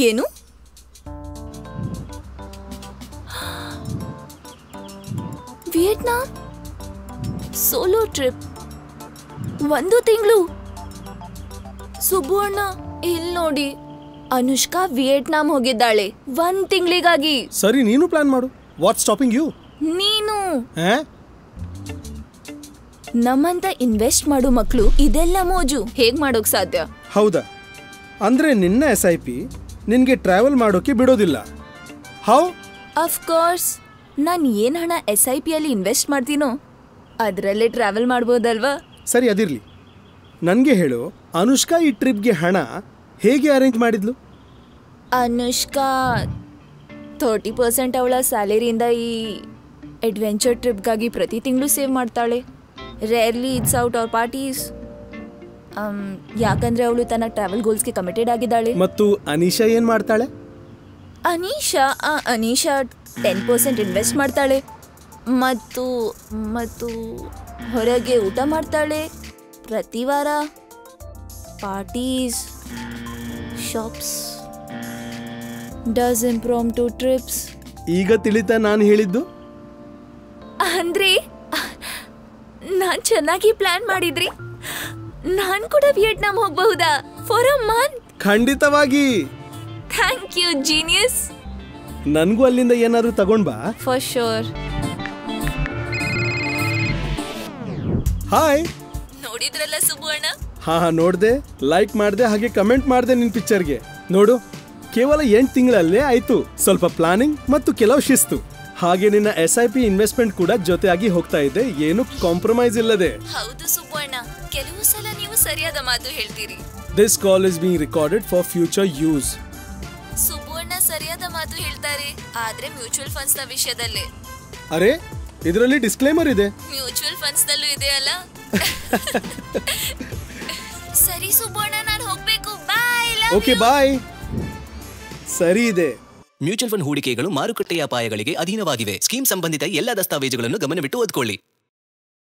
ಏನು? Vietnam solo trip 1 ತಿಂಗಳು. ಸುಬ್ಬಣ್ಣ ಇಲ್ಲಿ ನೋಡಿ, ಅನುಷ್ಕಾ ವಿಯೆಟ್ನಾಂ ಹೋಗಿದ್ದಾಳೆ 1 ತಿಂಗಳಿಗಾಗಿ. ಸರಿ, ನೀನು ಪ್ಲಾನ್ ಮಾಡು. What stopping you? ನೀನು ನಮ್ಮಂತ ಇನ್ವೆಸ್ಟ್ ಮಾಡೋ ಮಕ್ಕಳು ಇದೆಲ್ಲ ಮೋಜು ಹೇಗ್ ಮಾಡೋಕ್ ಸಾಧ್ಯ? ಹೌದಾ? ಅಂದ್ರೆ ನಿನ್ನ SIP ನಿನ್ಗೆ ಟ್ರಾವೆಲ್ ಮಾಡೋಕೆ ಬಿಡೋದಿಲ್ಲ. ಹೌ? ಆಫ್ ಕೋರ್ಸ್, ನಾನು ಏನ್ ಹಣ SIP ಅಲ್ಲಿ ಇನ್ವೆಸ್ಟ್ ಮಾಡ್ತೀನೋ ಅದರಲ್ಲೇ ಟ್ರಾವೆಲ್ ಮಾಡ್ಬೋದಲ್ವಾ? ಸರಿ, ಅದಿರ್ಲಿ. ನನಗೆ ಹೇಳು, ಅನುಷ್ಕಾ ಈ ಟ್ರಿಪ್ಗೆ ಹಣ ಹೇಗೆ ಅರೇಂಜ್ ಮಾಡಿದ್ಲು? ಅನುಷ್ಕಾ 30% ಅವಳ ಸ್ಯಾಲರಿಯಿಂದ ಈ ಅಡ್ವೆಂಚರ್ ಟ್ರಿಪ್ಗಾಗಿ ಪ್ರತಿ ತಿಂಗಳು ಸೇವ್ ಮಾಡ್ತಾಳೆ. Rarely it's out or parties. ಯಾಕಂದ್ರೆ ಅವಳು ತನ್ನ ಟ್ರಾವೆಲ್ ಗೋಲ್ಸ್ಗೆ ಕಮಿಟೆಡ್ ಆಗಿದ್ದಾಳೆ. ಮತ್ತು ಅನೀಶಾ ಏನ್ ಮಾಡ್ತಾಳೆ? ಅನೀಶಾ 10% ಇನ್ವೆಸ್ಟ್ ಮಾಡ್ತಾಳೆ ಮತ್ತು ಮತ್ತು ಹೊರಗೆ ಊಟ ಮಾಡ್ತಾಳೆ ಪ್ರತಿ ವಾರ. Parties, shops, does impromptu trips. ಈಗ ತಿಳಿತಾ ನಾನು ಹೇಳಿದ್ದು? ಅಂದ್ರೆ ನಾನ್ ಚೆನ್ನಾಗಿ ಪ್ಲಾನ್ ಮಾಡಿದ್ರಿ. ನಾನ್ ಕೂಡ ವಿಯೆಟ್ನಾಂ ಹೋಗಬಹುದಾ ಫಾರ್ ಅ ಮಂತ್? ಖಂಡಿತವಾಗಿ. Thank you genius. ನನ್ಗೂ ಅಲ್ಲಿಂದ ಏನಾದ್ರು ತಗೊಂಡ್ ಬಾ. For sure. ಹಾಯ್, ನೋಡಿದ್ರಲ್ಲ ಸುಬ್ಬಣ್ಣ? ಹಾ, ನೋಡ್ದೆ, ಲೈಕ್ ಮಾಡ್ದೆ, ಹಾಗೆ ಕಮೆಂಟ್ ಮಾಡ್ದೆ ನಿನ್ ಪಿಕ್ಚರ್ಗೆ. ನೋಡು, ಕೇವಲ 8 ತಿಂಗಳಲ್ಲೇ ಆಯ್ತು. ಸ್ವಲ್ಪ ಪ್ಲಾನಿಂಗ್ ಮತ್ತು ಕೆಲವು ಶಿಸ್ತು, ಹಾಗೆ ನಿನ್ನ SIP ಇನ್ವೆಸ್ಟ್ಮೆಂಟ್ ಕೂಡ ಜೊತೆಯಾಗಿ ಹೋಗ್ತಾ ಇದೆ, ಏನು ಕಾಂಪ್ರಮೈಸ್ ಇಲ್ಲದೆ. ಹೌದು ಸುಬ್ಬಣ್ಣ, ಕೆಲವು ಸಲ ನೀವು ಸರಿಯಾದ ಮಾತು ಹೇಳ್ತೀರಿ. This call is being recorded for future use. Subbanna ಸರಿಯಾದ ಮಾತು ಹೇಳ್ತಾರೆ, ಆದ್ರೆ ಮ್ಯೂಚುವಲ್ ಫಂಡ್ಸ್ ನ ವಿಷಯದಲ್ಲಿ. ಅರೆ, ಇದರಲ್ಲಿ ಡಿಸ್ಕ್ಲೇಮರ್ ಇದೆ. ಮ್ಯೂಚುವಲ್ ಫಂಡ್ಸ್ ನಲ್ಲೂ ಇದೆ ಅಲ್ಲ? ಸರಿ ಸುಬ್ಬಣ್ಣ, ನಾನು ಹೋಗ್ಬೇಕು. ಬಾಯ್. ಓಕೆ, ಬಾಯ್. ಸರಿ ಇದೆ. ಮ್ಯೂಚುವಲ್ ಫಂಡ್ ಹೂಡಿಕೆಗಳು ಮಾರುಕಟ್ಟೆಯ ಅಪಾಯಗಳಿಗೆ ಅಧೀನವಾಗಿವೆ. ಸ್ಕೀಮ್ ಸಂಬಂಧಿತ ಎಲ್ಲ ದಸ್ತಾವೇಜುಗಳನ್ನು ಗಮನವಿಟ್ಟು ಓದಿಕೊಳ್ಳಿ.